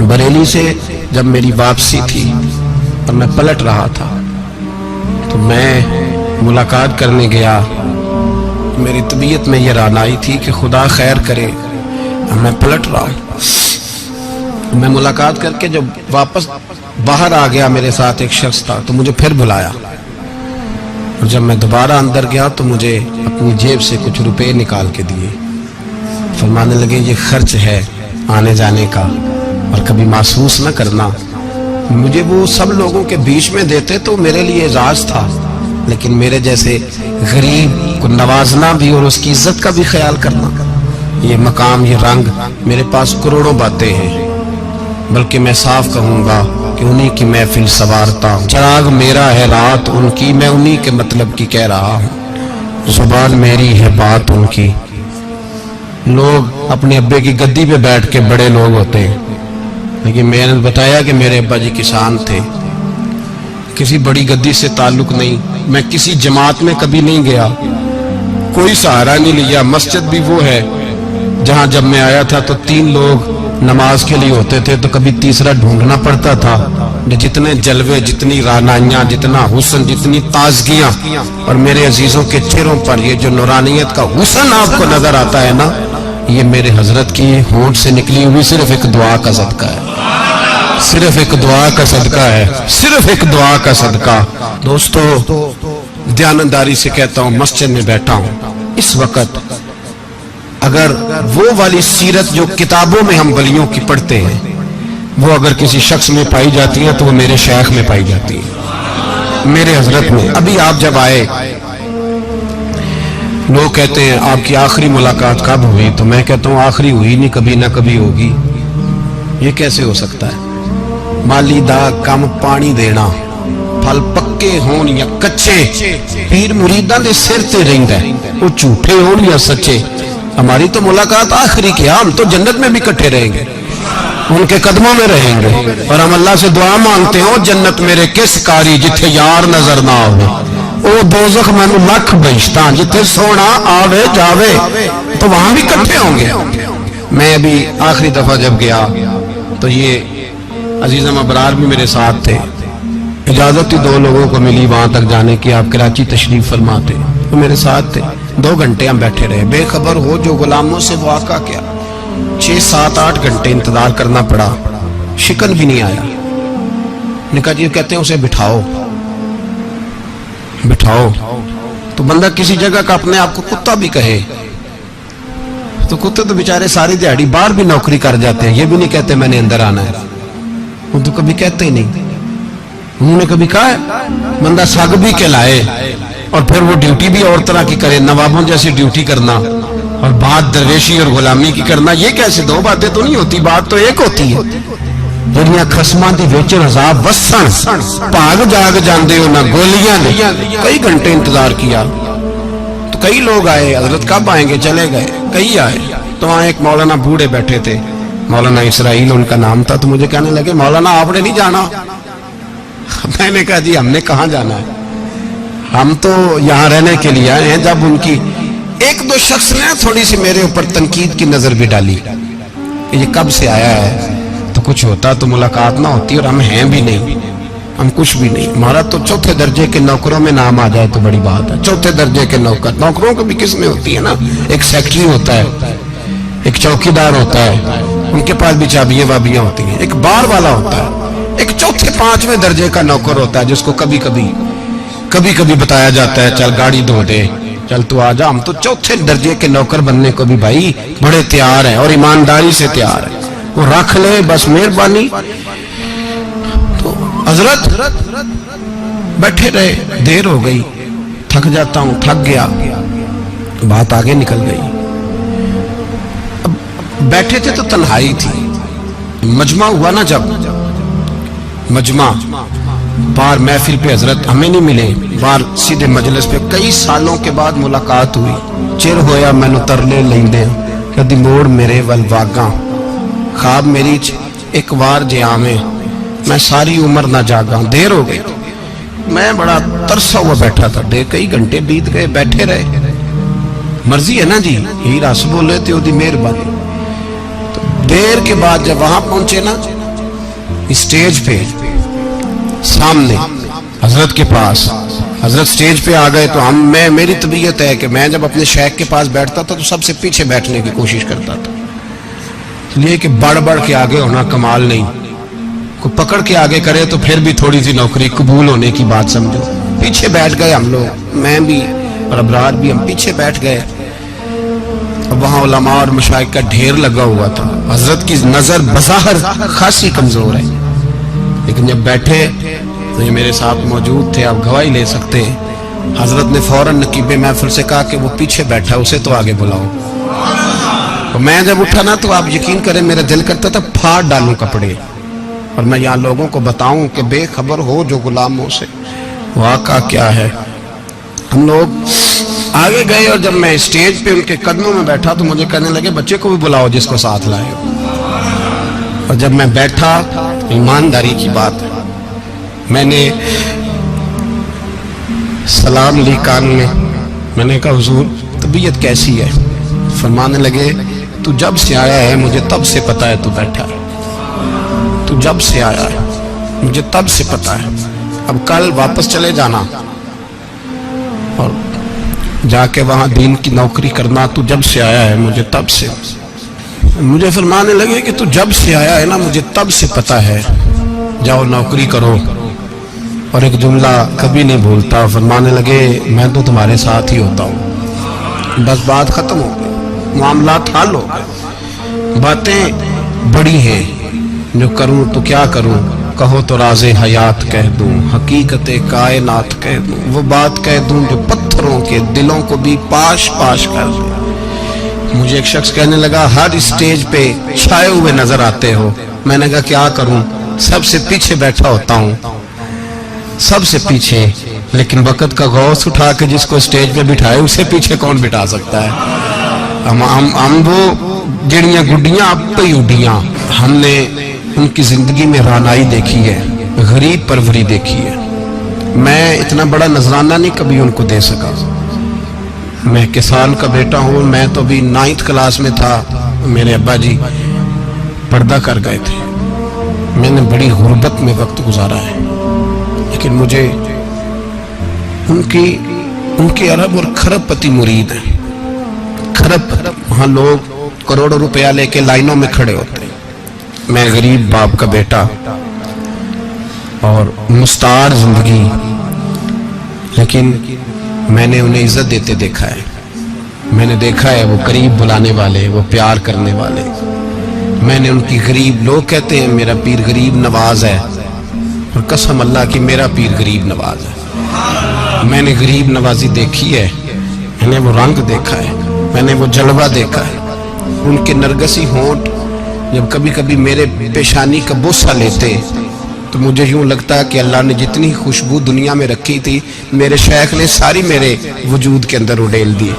बरेली से जब मेरी वापसी थी और मैं पलट रहा था तो मैं मुलाकात करने गया। मेरी तबीयत में ये रानाई थी कि खुदा खैर करे, मैं पलट रहा हूँ। मैं मुलाकात करके जब वापस बाहर आ गया, मेरे साथ एक शख्स था तो मुझे फिर बुलाया, और जब मैं दोबारा अंदर गया तो मुझे अपनी जेब से कुछ रुपए निकाल के दिए। फरमाने लगे ये खर्च है आने जाने का, और कभी महसूस न करना। मुझे वो सब लोगों के बीच में देते तो मेरे लिए एजाज था, लेकिन मेरे जैसे गरीब को नवाजना भी और उसकी इज्जत का भी ख्याल करना, ये मकाम, ये रंग, मेरे पास करोड़ों बातें हैं, बल्कि मैं साफ कहूंगा कि उन्हीं की महफिल सवारता हूँ। चिराग मेरा है रात उनकी, मैं उन्हीं के मतलब की कह रहा हूँ। जुबान मेरी है बात उनकी। लोग अपने अब्बे की गद्दी पे बैठ के बड़े लोग होते हैं, लेकिन मैंने बताया कि मेरे अब्बा जी किसान थे, किसी बड़ी गद्दी से ताल्लुक नहीं। मैं किसी जमात में कभी नहीं गया, कोई सहारा नहीं लिया। मस्जिद भी वो है जहां जब मैं आया था तो 3 लोग नमाज के लिए होते थे, तो कभी तीसरा ढूंढना पड़ता था। जितने जलवे, जितनी रानाइयां, जितना हुस्न, जितनी ताजगियां, और मेरे अजीजों के चेहरों पर ये जो नूरानियत का हुस्न आपको नजर आता है ना, ये मेरे हजरत की होंठ से निकली हुई सिर्फ एक दुआ का सदका है, सिर्फ एक दुआ का सदका है, सिर्फ एक दुआ का सदका। दोस्तों, ध्यानदारी से कहता हूं, मस्जिद में बैठा हूं इस वक्त, अगर वो वाली सीरत जो किताबों में हम वलियों की पढ़ते हैं, वो अगर किसी शख्स में पाई जाती है तो वो मेरे शेख में पाई जाती है, मेरे हजरत में। अभी आप जब आए, लोग कहते हैं आपकी आखिरी मुलाकात कब हुई, तो मैं कहता हूँ आखिरी हुई नहीं, कभी ना कभी होगी। ये कैसे हो सकता है? माली दा कम पानी देना, फल पक्के होन या कच्चे, पीर मुरीदां दे सिर ते रहिंदा है, वो झूठे होन या सच्चे। हमारी तो मुलाकात आखिरी की, हम तो जन्नत में भी इकट्ठे रहेंगे, उनके कदमों में रहेंगे, और हम अल्लाह से दुआ मांगते हो जन्नत मेरे किस कारी जिथे यार नजर ना आवे, ओ दोज़ख मैनू लख बहिश्तां जिथे सोना आवे जावे, तो वहां भी इकट्ठे होंगे। मैं अभी आखिरी दफा जब गया तो ये अजीज़म अबरार भी मेरे साथ थे। इजाजत ही 2 लोगों को मिली वहां तक जाने की, आप कराची तशरीफ फरमाते, तो मेरे साथ थे। 2 घंटे हम बैठे रहे, बेखबर हो जो गुलामों से वाक़ा क्या। 6, 7, 8 घंटे इंतजार करना पड़ा, शिकन भी नहीं आया। निका जी कहते हैं उसे बिठाओ बिठाओ, तो बंदा किसी जगह का अपने आप को कुत्ता भी कहे, तो कुत्ते तो बेचारे सारी दिहाड़ी बाहर भी नौकरी कर जाते हैं, ये भी नहीं कहते मैंने अंदर आना है, वो तो कभी कहते ही नहीं। उन्होंने कभी कहा है बंदा सग भी के लाए और फिर वो ड्यूटी भी और तरह की करे, नवाबों जैसी ड्यूटी करना और बात दरवेशी और गुलामी की करना, ये कैसे? 2 बातें तो नहीं होती, बात तो एक होती है। ਜਿਹੜੀਆਂ ਖਸਮਾਂ ਦੇ ਵਿੱਚ ਰਜ਼ਾਬ ਵਸਣ, ਭਾਗ ਜਾਗ ਜਾਂਦੇ हो ना गोलियां ने। कई घंटे इंतजार किया तो कई लोग आए, हजरत कब आएंगे, चले गए। कई आए तो वहां एक मौलाना बूढ़े बैठे थे, मौलाना इसराइल उनका नाम था, तो मुझे कहने लगे मौलाना आपने नहीं जाना। मैंने कहा जी हमने कहाँ जाना है, हम तो यहाँ रहने के लिए आए हैं। जब उनकी 1-2 शख्स ने थोड़ी सी मेरे ऊपर तनकीद की नजर भी डाली कि ये कब से आया है, तो कुछ होता तो मुलाकात ना होती, और हम हैं भी नहीं, हम कुछ भी नहीं। हमारा तो 4थे दर्जे के नौकरों में नाम आ जाए तो बड़ी बात है। 4थे दर्जे के नौकर, नौकरों को भी किस में होती है ना, एक सेक्रेटरी होता है, एक चौकीदार होता है, उनके पास भी चाबियां वाबियां होती हैं, एक बार वाला होता है, एक 4थे 5वें दर्जे का नौकर होता है जिसको कभी कभी बताया जाता है चल गाड़ी धो दे, चल तू आ जा। हम तो 4थे दर्जे के नौकर बनने को भी भाई बड़े तैयार हैं और ईमानदारी से तैयार है, वो रख ले बस मेहरबानी। तो हजरत बैठे रहे, देर हो गई, थक जाता हूं, थक गया, बात आगे निकल गई। अब बैठे थे तो तन्हाई थी, मजमा हुआ ना, जब मजमा बाहर महफिल पे हजरत हमें नहीं मिले, बाहर सीधे मजलिस पे कई सालों के बाद मुलाकात हुई। चिर होया मैनू तरले लेंदे, कदी मोड़ मेरे वल वागा, ख्वाब मेरी एक बार जे आवे, मैं सारी उम्र ना जागा। देर हो गई, मैं बड़ा तरसा हुआ बैठा था, कई घंटे बीत गए, बैठे रहे। मर्जी है ना जी, यही रस बोले थे ओदी मेहरबानी। तो देर के बाद जब वहां पहुंचे ना, स्टेज पे सामने हजरत के पास, हजरत स्टेज पे आ गए तो मेरी तबीयत है कि मैं जब अपने शेख के पास बैठता था तो सबसे पीछे बैठने की कोशिश करता था, इसलिए कि बढ़ बढ़ के आगे होना कमाल नहीं, को पकड़ के आगे करे तो फिर भी थोड़ी सी नौकरी कबूल होने की बात समझो। पीछे बैठ गए हम लोग, मैं भी और अबरार भी, हम पीछे बैठ गए। वहां उलमा और मशाइख का ढेर लगा हुआ था। हजरत की नजर बज़ाहिर खासी कमजोर है, लेकिन जब बैठे तो ये मेरे साथ मौजूद थे, आप गवाही ले सकते हैं। हजरत ने फौरन नकीबे महफिल से कहा कि वो पीछे बैठा, उसे तो आगे बुलाओ। तो मैं जब उठा ना तो आप यकीन करें मेरा दिल करता था फाड़ डालूं कपड़े और मैं यहाँ लोगों को बताऊं कि बेखबर हो जो गुलामों से वाक़ा क्या है। हम लोग आगे गए और जब मैं स्टेज पे उनके कदमों में बैठा तो मुझे कहने लगे बच्चे को भी बुलाओ जिसको साथ लाए हो। और जब मैं बैठा, ईमानदारी की बात है, मैंने सलाम ली कान में, मैंने कहा हुजूर तबीयत कैसी है? फरमाने लगे तू जब से आया है मुझे तब से पता है तू बैठा है, तू जब से आया है मुझे तब से पता है, अब कल वापस चले जाना और जाके वहां दीन की नौकरी करना, तू जब से आया है मुझे तब से। मुझे फरमाने लगे कि तू जब से आया है ना मुझे तब से पता है, जाओ नौकरी करो। और एक जुमला कभी नहीं भूलता, फरमाने लगे मैं तो तुम्हारे साथ ही होता हूँ। बस बात खत्म हो गई, मामलात हल हो गए। बातें बड़ी हैं, जो करूं तो क्या करूं, कहो तो राज़े हयात कह दूं, हकीकत कायनात कह दूं, वो बात कह दूं जो पत्थरों के दिलों को भी पाश पाश कर दे। मुझे एक शख्स कहने लगा हर स्टेज पे छाए हुए नजर आते हो। मैंने कहा क्या करूं, सबसे पीछे बैठा होता हूं, सबसे पीछे, लेकिन वक़्त का गौस उठा के जिसको स्टेज पे बिठाए उसे पीछे कौन बिठा सकता है। हम वो जड़ियां गुड्डियां आप ही उड्डियां। हमने उनकी जिंदगी में रानाई देखी है, गरीब परवरी देखी है। मैं इतना बड़ा नजराना नहीं कभी उनको दे सका। मैं किसान का बेटा हूँ, मैं तो अभी 9th क्लास में था, मेरे अब्बा जी पर्दा कर गए थे। मैंने बड़ी गुर्बत में वक्त गुजारा है, लेकिन मुझे उनके अरब और खरब पति मुरीद हैं। खरब वहाँ लोग करोड़ों रुपया लेके लाइनों में खड़े होते हैं। मैं गरीब बाप का बेटा और मुस्तार जिंदगी, लेकिन मैंने उन्हें इज्जत देते देखा है। मैंने देखा है वो करीब बुलाने वाले, वो प्यार करने वाले। मैंने उनकी गरीब, लोग कहते हैं मेरा पीर गरीब नवाज है, और कसम अल्लाह की मेरा पीर गरीब नवाज है। मैंने गरीब नवाजी देखी है, मैंने वो रंग देखा है, मैंने वो जलवा देखा है। उनके नरगसी होंठ जब कभी कभी मेरे पेशानी का बोसा लेते तो मुझे यूं लगता कि अल्लाह ने जितनी खुशबू दुनिया में रखी थी मेरे शेख ने सारी मेरे वजूद के अंदर उड़ेल दी।